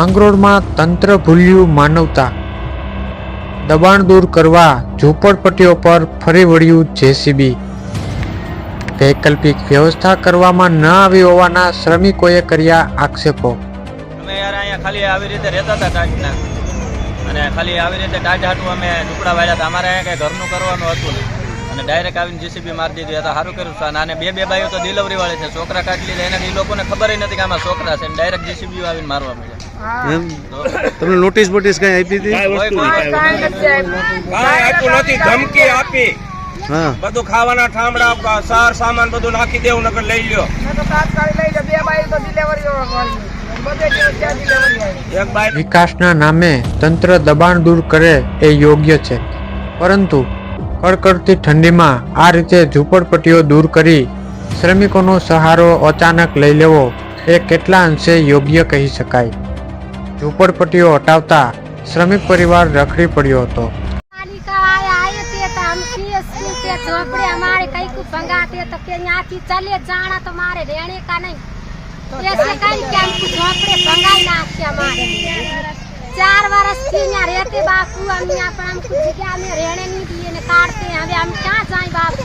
માંગરોળમાં તંત્ર ભૂલ્યું માનવતા. દબાણ દૂર કરવા ઝૂંપડપટ્ટીઓ પર ફરી વળ્યું જેસીબી. વૈકલ્પિક વ્યવસ્થા કરવામાં ન આવી હોવાના શ્રમિકોએ કર્યા આક્ષેપો. અમે યાર અહીંયા ખાલી આવી રીતે રહેતા હતા ટાટના, અને ખાલી આવી રીતે ટાટ હાટું અમે ઝૂંપડા વાળ્યા હતા. અમારે અહીંયા કંઈ ઘરનું કરવાનું હતું નહીં, અને ડાયરેક્ટ આવીને જીસીબી મારી દીધી હતા. સારું કર્યું. અને બે બાઈઓ તો ડિલિવરી વાળી છે, છોકરા કાઢી લીધા. એને એ લોકોને ખબર નથી કે આમાં છોકરા છે, ડાયરેક્ટ જીસીબી આવીને મારવા મળ્યા. તમને નોટિસ બોટિસ કઈ આપી હતી? ધમકી આપી, હા, બધું ખાવાના ઠામડા સાર સામાન બધું નાખી દેવું, નકર લઈ લ્યો. વિકાસના નામે તંત્ર દબાણ દૂર કરે એ યોગ્ય છે, પરંતુ કડકડતી ઠંડીમાં આ રીતે ઝૂંપડપટ્ટીઓ દૂર કરી શ્રમિકોનો સહારો અચાનક લઈ લેવો એ કેટલા અંશે યોગ્ય કહી શકાય. ઝૂંપડપટ્ટીઓ હટાવતા શ્રમિક પરિવાર રખડી પડ્યો હતો. झोपड़े हमारे कई को भंगाते तो के यहाँ की चले जाना तो मारे रहने का नहीं, ऐसे कहीं क्या हमको झोपड़े भंगाई ना के हमारे 4 वर्ष की यहाँ रहते बापू, हम यहाँ पर हमको जगह में रहने नहीं दिए, काटते हैं, हम क्या जाए बापू।